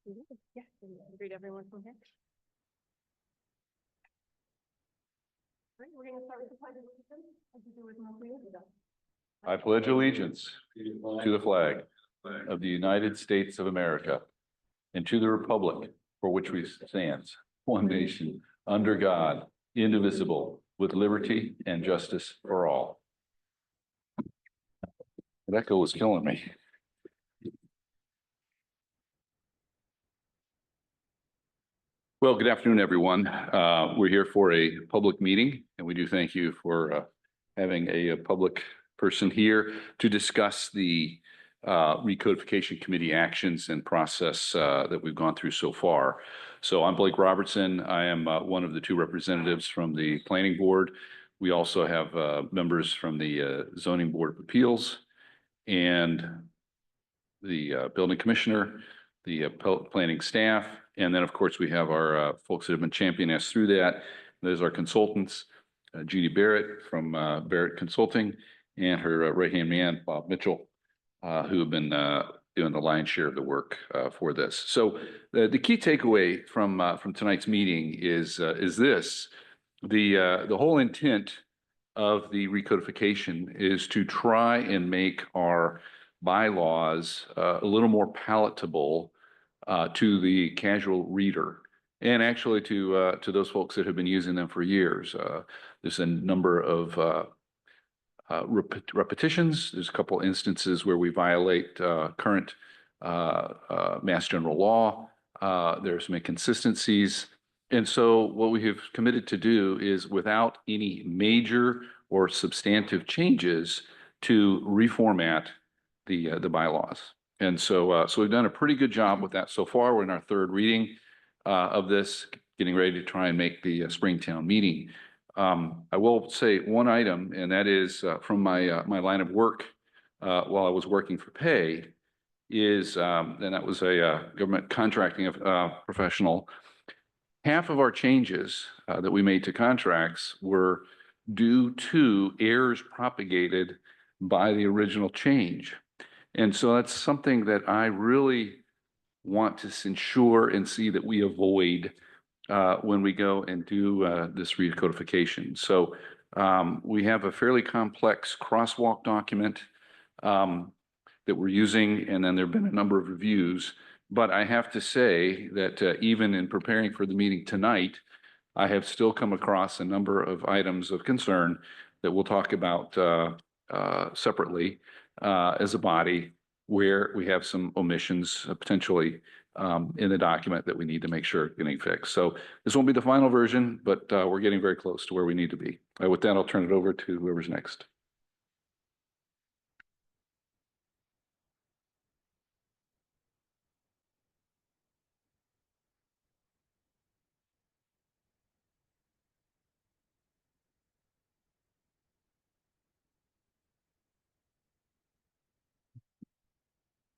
Yeah, greet everyone from here. All right, we're going to start with the pledge of allegiance. As we do with most meetings. I pledge allegiance to the flag of the United States of America and to the republic for which we stand, one nation, under God, indivisible, with liberty and justice for all. That echo was killing me. Well, good afternoon, everyone. We're here for a public meeting, and we do thank you for having a public person here to discuss the Recodification Committee actions and process that we've gone through so far. So I'm Blake Robertson. I am one of the two representatives from the Planning Board. We also have members from the Zoning Board of Appeals and the Building Commissioner, the planning staff, and then, of course, we have our folks that have been championing us through that. There's our consultants, Judy Barrett from Barrett Consulting, and her right-hand man, Bob Mitchell, who have been doing the lion's share of the work for this. So the key takeaway from tonight's meeting is this: the whole intent of the recodification is to try and make our bylaws a little more palatable to the casual reader, and actually to those folks that have been using them for years. There's a number of repetitions. There's a couple instances where we violate current Mass General law. There's some inconsistencies. And so what we have committed to do is, without any major or substantive changes, to reformat the bylaws. And so we've done a pretty good job with that so far. We're in our third reading of this, getting ready to try and make the Springtown meeting. I will say one item, and that is from my line of work while I was working for Pay, is, and that was a government contracting professional. Half of our changes that we made to contracts were due to errors propagated by the original change. And so that's something that I really want to ensure and see that we avoid when we go and do this recodification. So we have a fairly complex crosswalk document that we're using, and then there have been a number of reviews. But I have to say that even in preparing for the meeting tonight, I have still come across a number of items of concern that we'll talk about separately as a body, where we have some omissions potentially in the document that we need to make sure are getting fixed. So this won't be the final version, but we're getting very close to where we need to be. With that, I'll turn it over to whoever's next.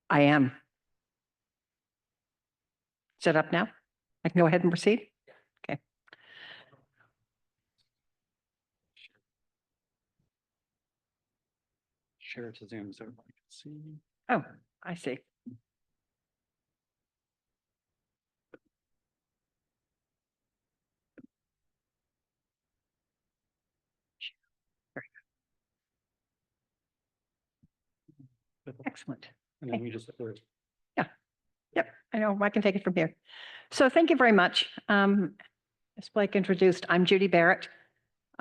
I am. Set up now? I can go ahead and proceed? Okay. Share it to Zoom so everybody can see. Oh, I see. Excellent. And then we just Yep, I know, I can take it from here. So thank you very much. As Blake introduced, I'm Judy Barrett.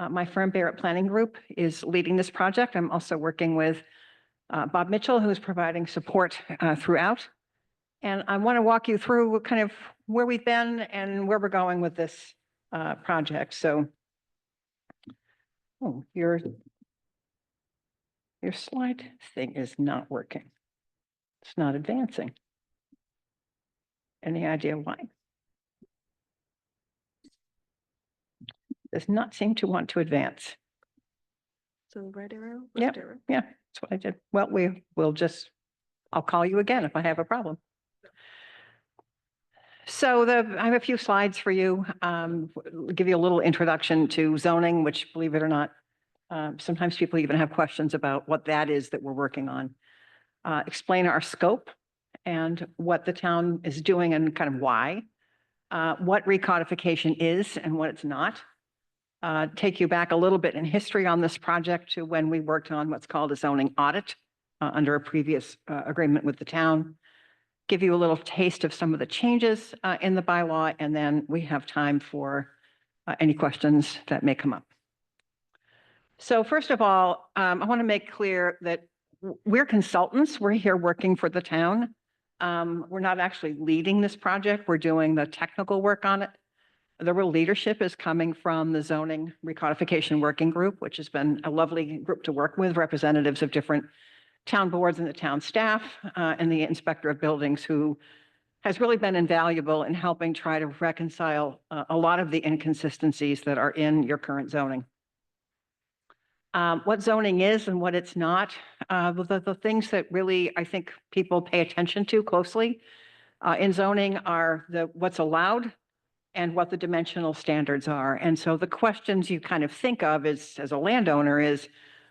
My firm, Barrett Planning Group, is leading this project. I'm also working with Bob Mitchell, who is providing support throughout. And I want to walk you through kind of where we've been and where we're going with this project. So, oh, your slide thing is not working. It's not advancing. Any idea why? Does not seem to want to advance. So right arrow? Yep. Left arrow? Yeah, that's what I did. Well, I'll call you again if I have a problem. So I have a few slides for you. Give you a little introduction to zoning, which, believe it or not, sometimes people even have questions about what that is that we're working on. Explain our scope and what the town is doing and kind of why, what recodification is and what it's not. Take you back a little bit in history on this project to when we worked on what's called a zoning audit under a previous agreement with the town. Give you a little taste of some of the changes in the bylaw, and then we have time for any questions that may come up. So first of all, I want to make clear that we're consultants. We're here working for the town. We're not actually leading this project. We're doing the technical work on it. The real leadership is coming from the Zoning Recodification Working Group, which has been a lovely group to work with, representatives of different town boards and the town staff, and the inspector of buildings, who has really been invaluable in helping try to reconcile a lot of the inconsistencies that are in your current zoning. What zoning is and what it's not, the things that really I think people pay attention to closely in zoning are what's allowed and what the dimensional standards are. And so the questions you kind of think of as a landowner is,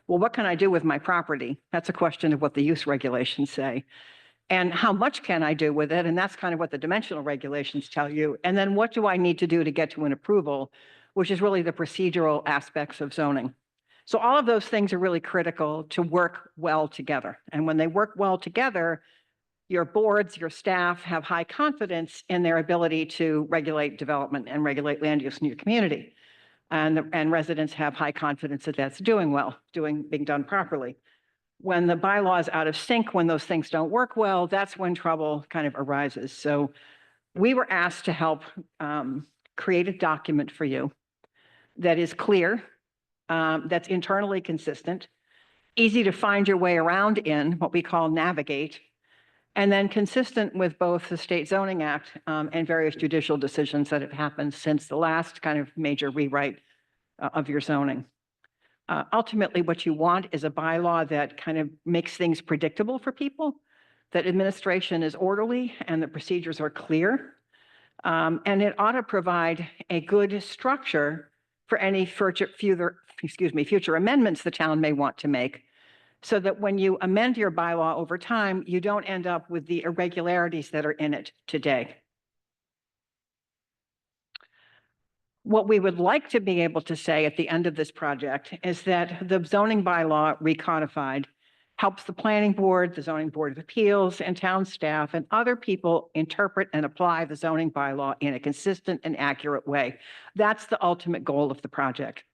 well, what can I do with my property? That's a question of what the use regulations say. And how much can I do with it? And that's kind of what the dimensional regulations tell you. And then what do I need to do to get to an approval, which is really the procedural aspects of zoning. So all of those things are really critical to work well together. And when they work well together, your boards, your staff have high confidence in their ability to regulate development and regulate land use in your community. And residents have high confidence that that's doing well, being done properly. When the bylaw is out of sync, when those things don't work well, that's when trouble kind of arises. So we were asked to help create a document for you that is clear, that's internally consistent, easy to find your way around in, what we call navigate, and then consistent with both the State Zoning Act and various judicial decisions that have happened since the last kind of major rewrite of your zoning. Ultimately, what you want is a bylaw that kind of makes things predictable for people, that administration is orderly and the procedures are clear. And it ought to provide a good structure for any future amendments the town may want to make, so that when you amend your bylaw over time, you don't end up with the irregularities that are in it today. What we would like to be able to say at the end of this project is that the zoning bylaw recodified helps the planning board, the zoning board of appeals, and town staff and other people interpret and apply the zoning bylaw in a consistent and accurate way. That's the ultimate goal of the project.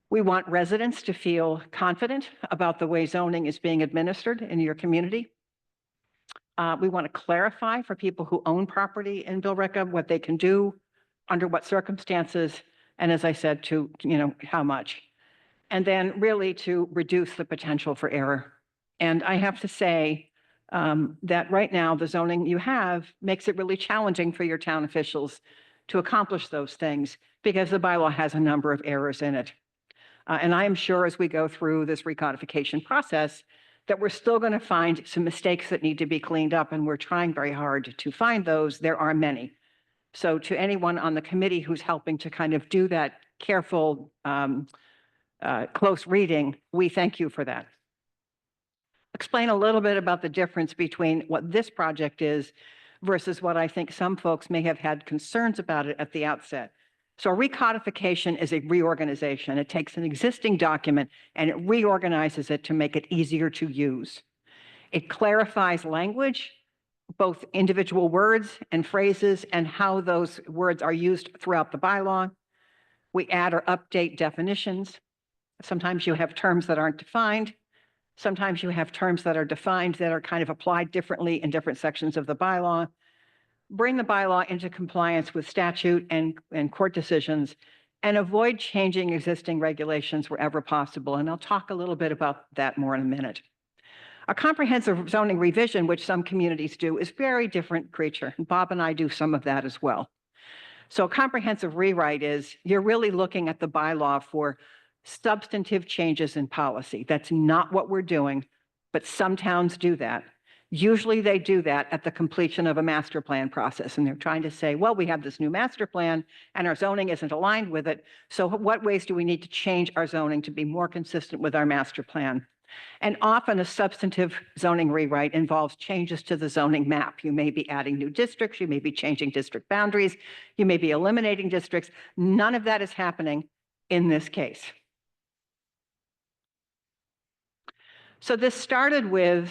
We want residents to feel confident about the way zoning is being administered in your community. We want to clarify for people who own property in Billerica what they can do, under what circumstances, and as I said, to, how much. And then really to reduce the potential for error. And I have to say that right now, the zoning you have makes it really challenging for your town officials to accomplish those things because the bylaw has a number of errors in it. And I am sure as we go through this recodification process that we're still going to find some mistakes that need to be cleaned up, and we're trying very hard to find those. There are many. So to anyone on the committee who's helping to kind of do that careful, close reading, we thank you for that. Explain a little bit about the difference between what this project is versus what I think some folks may have had concerns about it at the outset. So a recodification is a reorganization. It takes an existing document and it reorganizes it to make it easier to use. It clarifies language, both individual words and phrases, and how those words are used throughout the bylaw. We add or update definitions. Sometimes you have terms that aren't defined. Sometimes you have terms that are defined that are kind of applied differently in different sections of the bylaw. Bring the bylaw into compliance with statute and court decisions, and avoid changing existing regulations wherever possible. And I'll talk a little bit about that more in a minute. A comprehensive zoning revision, which some communities do, is a very different creature. And Bob and I do some of that as well. So a comprehensive rewrite is you're really looking at the bylaw for substantive changes in policy. That's not what we're doing, but some towns do that. Usually they do that at the completion of a master plan process. And they're trying to say, well, we have this new master plan and our zoning isn't aligned with it. So what ways do we need to change our zoning to be more consistent with our master plan? And often a substantive zoning rewrite involves changes to the zoning map. You may be adding new districts, you may be changing district boundaries, you may be eliminating districts. None of that is happening in this case. So this started with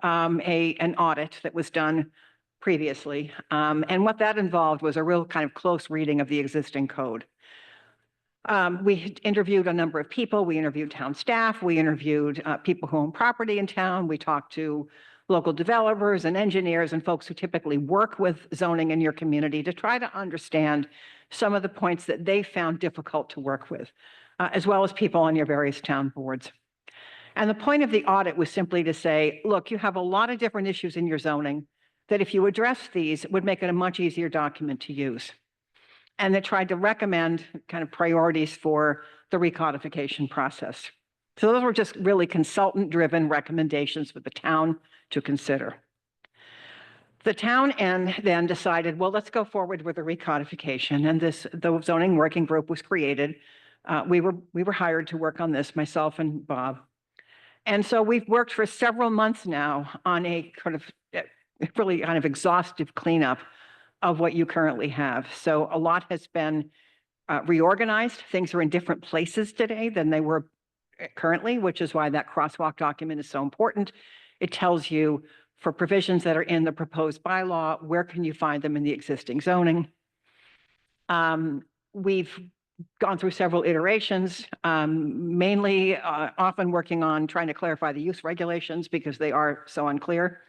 an audit that was done previously. And what that involved was a real kind of close reading of the existing code. We interviewed a number of people. We interviewed town staff. We interviewed people who own property in town. We talked to local developers and engineers and folks who typically work with zoning in your community to try to understand some of the points that they found difficult to work with, as well as people on your various town boards. And the point of the audit was simply to say, look, you have a lot of different issues in your zoning that if you address these, would make it a much easier document to use. And they tried to recommend kind of priorities for the recodification process. So those were just really consultant-driven recommendations for the town to consider. The town then decided, well, let's go forward with the recodification. And the zoning working group was created. We were hired to work on this, myself and Bob. And so we've worked for several months now on a really kind of exhaustive cleanup of what you currently have. So a lot has been reorganized. Things are in different places today than they were currently, which is why that crosswalk document is so important. It tells you for provisions that are in the proposed bylaw, where can you find them in the existing zoning? We've gone through several iterations, mainly often working on trying to clarify the use regulations because they are so unclear.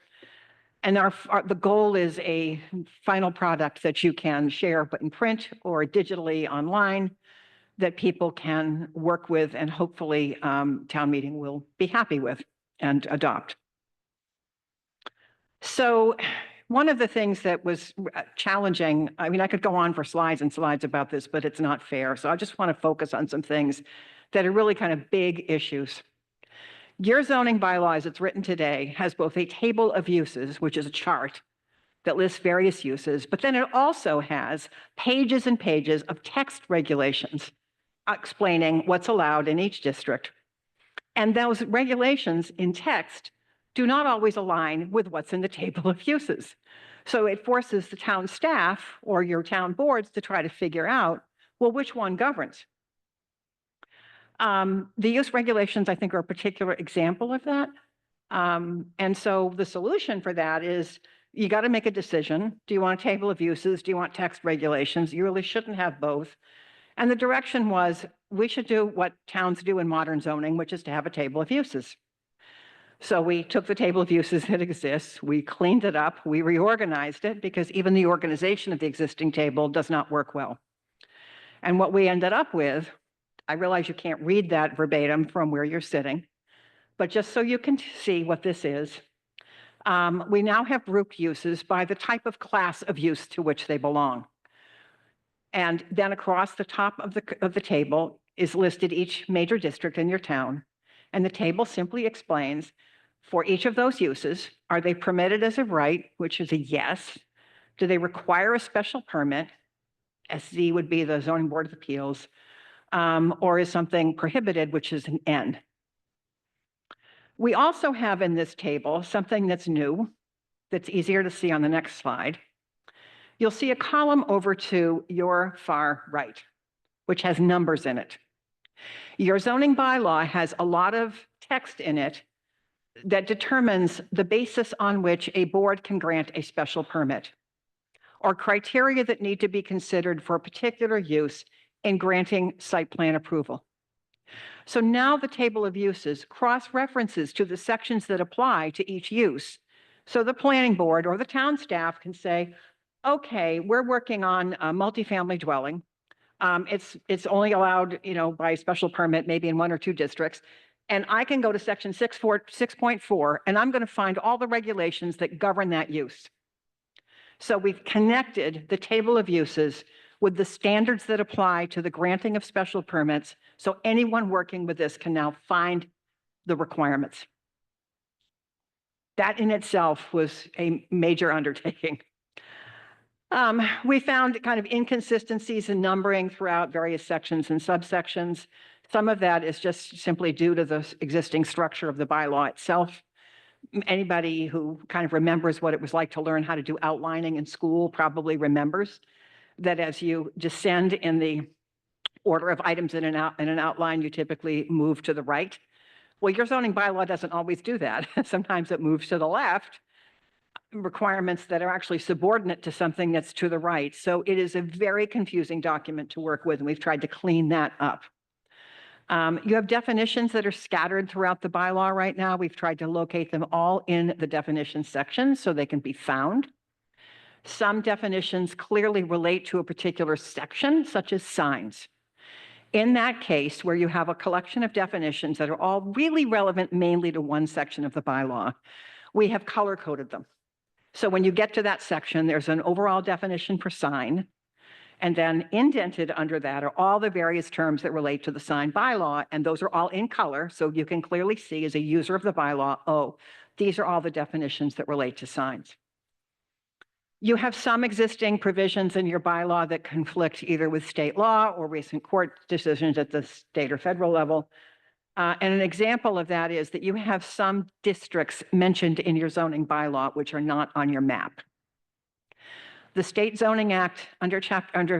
And the goal is a final product that you can share but in print or digitally online that people can work with and hopefully town meeting will be happy with and adopt. So one of the things that was challenging, I mean, I could go on for slides and slides about this, but it's not fair. So I just want to focus on some things that are really kind of big issues. Your zoning bylaw, as it's written today, has both a table of uses, which is a chart that lists various uses, but then it also has pages and pages of text regulations explaining what's allowed in each district. And those regulations in text do not always align with what's in the table of uses. So it forces the town staff or your town boards to try to figure out, well, which one governs? The use regulations, I think, are a particular example of that. And so the solution for that is you got to make a decision. Do you want a table of uses? Do you want text regulations? You really shouldn't have both. And the direction was we should do what towns do in modern zoning, which is to have a table of uses. So we took the table of uses that exists, we cleaned it up, we reorganized it because even the organization of the existing table does not work well. And what we ended up with, I realize you can't read that verbatim from where you're sitting, but just so you can see what this is, we now have grouped uses by the type of class of use to which they belong. And then across the top of the table is listed each major district in your town. And the table simply explains for each of those uses, are they permitted as a right, which is a yes? Do they require a special permit? SZ would be the Zoning Board of Appeals, or is something prohibited, which is an N. We also have in this table something that's new, that's easier to see on the next slide. You'll see a column over to your far right, which has numbers in it. Your zoning bylaw has a lot of text in it that determines the basis on which a board can grant a special permit or criteria that need to be considered for a particular use in granting site plan approval. So now the table of uses cross-references to the sections that apply to each use. So the planning board or the town staff can say, okay, we're working on a multifamily dwelling. It's only allowed, by special permit, maybe in 1 or 2 districts. And I can go to section 6.4, and I'm going to find all the regulations that govern that use. So we've connected the table of uses with the standards that apply to the granting of special permits. So anyone working with this can now find the requirements. That in itself was a major undertaking. We found kind of inconsistencies in numbering throughout various sections and subsections. Some of that is just simply due to the existing structure of the bylaw itself. Anybody who kind of remembers what it was like to learn how to do outlining in school probably remembers that as you descend in the order of items in an outline, you typically move to the right. Well, your zoning bylaw doesn't always do that. Sometimes it moves to the left, requirements that are actually subordinate to something that's to the right. So it is a very confusing document to work with, and we've tried to clean that up. You have definitions that are scattered throughout the bylaw right now. We've tried to locate them all in the definition section so they can be found. Some definitions clearly relate to a particular section, such as signs. In that case, where you have a collection of definitions that are all really relevant mainly to one section of the bylaw, we have color-coded them. So when you get to that section, there's an overall definition for sign, and then indented under that are all the various terms that relate to the sign bylaw, and those are all in color, so you can clearly see as a user of the bylaw, oh, these are all the definitions that relate to signs. You have some existing provisions in your bylaw that conflict either with state law or recent court decisions at the state or federal level. And an example of that is that you have some districts mentioned in your zoning bylaw which are not on your map. The State Zoning Act under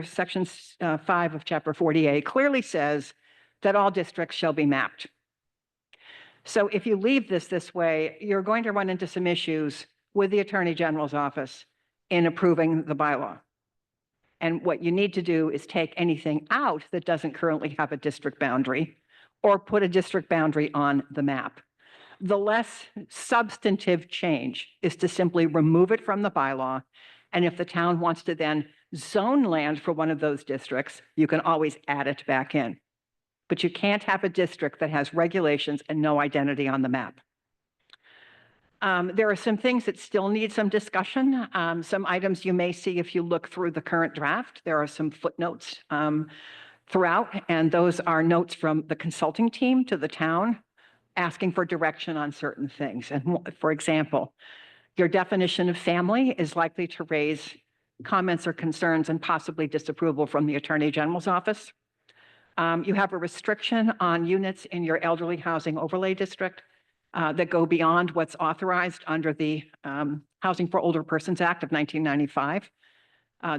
Section 5 of Chapter 48 clearly says that all districts shall be mapped. So if you leave this way, you're going to run into some issues with the Attorney General's office in approving the bylaw. And what you need to do is take anything out that doesn't currently have a district boundary or put a district boundary on the map. The less substantive change is to simply remove it from the bylaw. And if the town wants to then zone land for one of those districts, you can always add it back in. But you can't have a district that has regulations and no identity on the map. There are some things that still need some discussion. Some items you may see if you look through the current draft. There are some footnotes throughout, and those are notes from the consulting team to the town asking for direction on certain things. And for example, your definition of family is likely to raise comments or concerns and possibly disapproval from the Attorney General's office. You have a restriction on units in your elderly housing overlay district that go beyond what's authorized under the Housing for Older Persons Act of 1995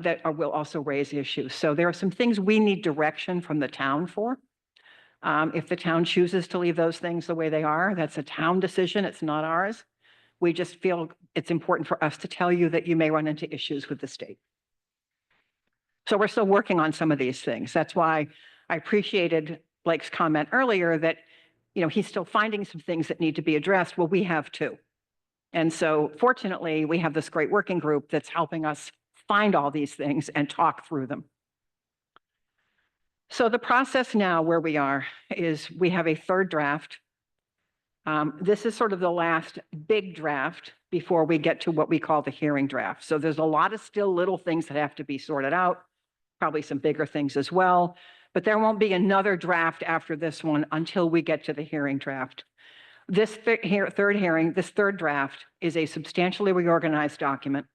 that will also raise issues. So there are some things we need direction from the town for. If the town chooses to leave those things the way they are, that's a town decision, it's not ours. We just feel it's important for us to tell you that you may run into issues with the state. So we're still working on some of these things. That's why I appreciated Blake's comment earlier that, you know, he's still finding some things that need to be addressed. Well, we have too. And so fortunately, we have this great working group that's helping us find all these things and talk through them. So the process now where we are is we have a third draft. This is sort of the last big draft before we get to what we call the hearing draft. So there's a lot of still little things that have to be sorted out, probably some bigger things as well, but there won't be another draft after this one until we get to the hearing draft. This third draft is a substantially reorganized document.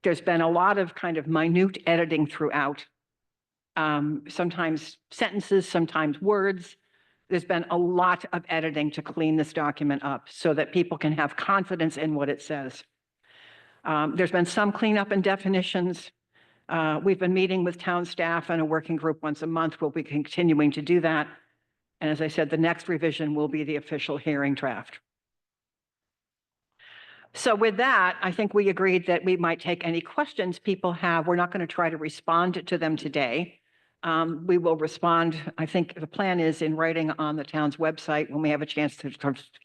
There's been a lot of kind of minute editing throughout, sometimes sentences, sometimes words. There's been a lot of editing to clean this document up so that people can have confidence in what it says. There's been some cleanup in definitions. We've been meeting with town staff and a working group once a month. We'll be continuing to do that. And as I said, the next revision will be the official hearing draft. So with that, I think we agreed that we might take any questions people have. We're not going to try to respond to them today. We will respond, I think the plan is in writing on the town's website when we have a chance to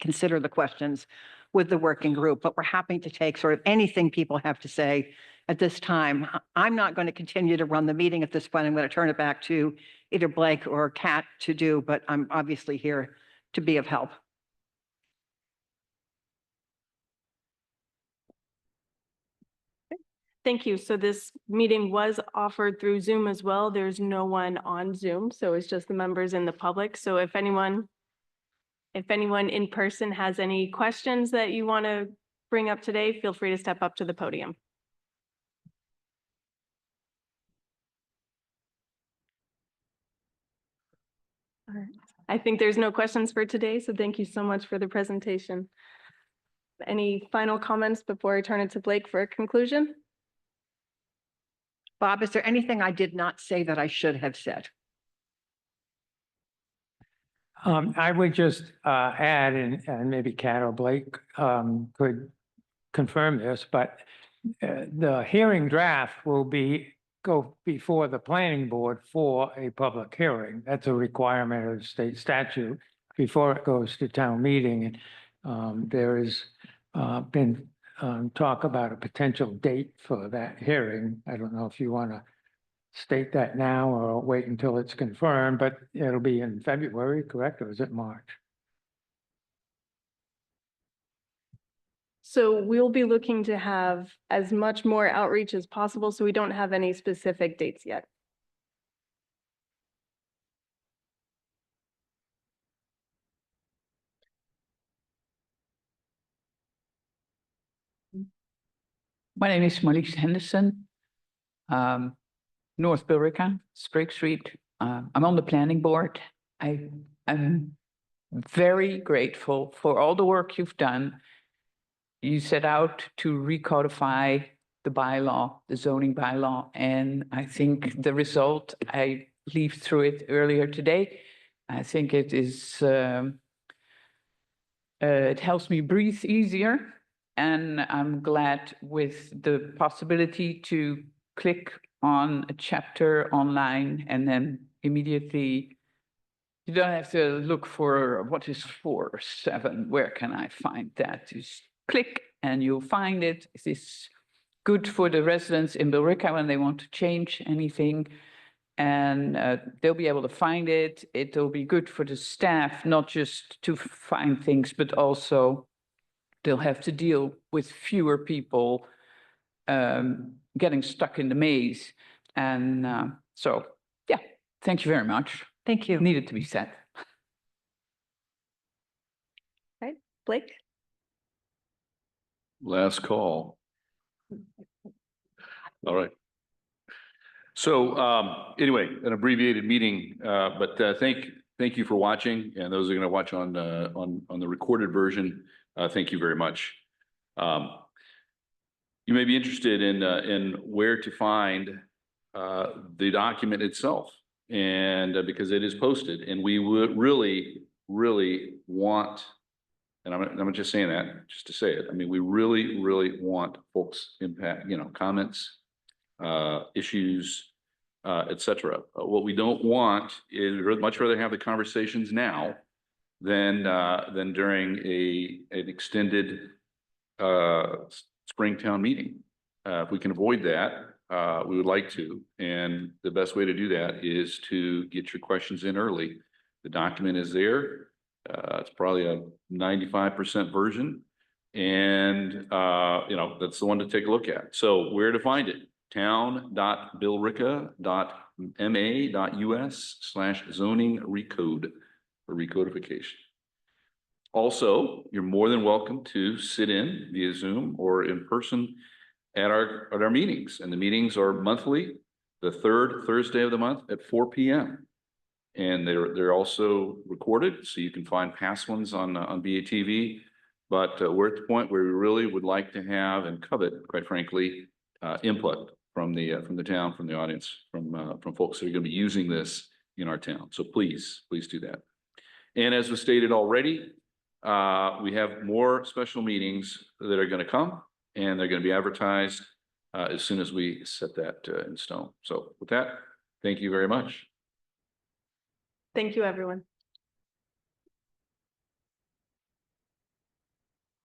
consider the questions with the working group, but we're happy to take sort of anything people have to say at this time. I'm not going to continue to run the meeting at this point. I'm going to turn it back to either Blake or Kat to do, but I'm obviously here to be of help. Thank you. So this meeting was offered through Zoom as well. There's no one on Zoom, so it's just the members and the public. So if anyone in person has any questions that you want to bring up today, feel free to step up to the podium. All right. I think there's no questions for today, so thank you so much for the presentation. Any final comments before I turn it to Blake for a conclusion? Bob, is there anything I did not say that I should have said? I would just add, and maybe Kat or Blake could confirm this, but the hearing draft will go before the planning board for a public hearing. That's a requirement of the state statute before it goes to town meeting. And there has been talk about a potential date for that hearing. I don't know if you want to state that now or wait until it's confirmed, but it'll be in February, correct? Or is it March? So we'll be looking to have as much more outreach as possible, so we don't have any specific dates yet. My name is Marlies Henderson, North Billerica, Sprague Street. I'm on the planning board. I'm very grateful for all the work you've done. You set out to recodify the bylaw, the zoning bylaw, and I think the result, I leafed through it earlier today. I think it is, it helps me breathe easier. And I'm glad with the possibility to click on a chapter online and then immediately, you don't have to look for what is 4/7, where can I find that? Just click and you'll find it. It is good for the residents in Billerica when they want to change anything. And they'll be able to find it. It'll be good for the staff, not just to find things, but also they'll have to deal with fewer people getting stuck in the maze. And so, yeah, thank you very much. Thank you. Needed to be said. Right, Blake? Last call. All right. So anyway, an abbreviated meeting, but thank you for watching, and those are going to watch on the recorded version. Thank you very much. You may be interested in where to find the document itself, and because it is posted, and we would really want, and I'm just saying that just to say it. I mean, we really want folks' impact, comments, issues, etc. What we don't want is we'd much rather have the conversations now than during an extended Springtown meeting. If we can avoid that, we would like to. And the best way to do that is to get your questions in early. The document is there. It's probably a 95% version. And, that's the one to take a look at. So where to find it? town.billerica.ma.us/zoning recode or recodification. Also, you're more than welcome to sit in via Zoom or in person at our meetings. And the meetings are monthly, the third Thursday of the month at 4 p.m. And they're also recorded, so you can find past ones on BATV. But we're at the point where we really would like to have and covet, quite frankly, input from the town, from the audience, from folks that are going to be using this in our town. So please do that. And as was stated already, we have more special meetings that are going to come, and they're going to be advertised as soon as we set that in stone. So with that, thank you very much. Thank you, everyone.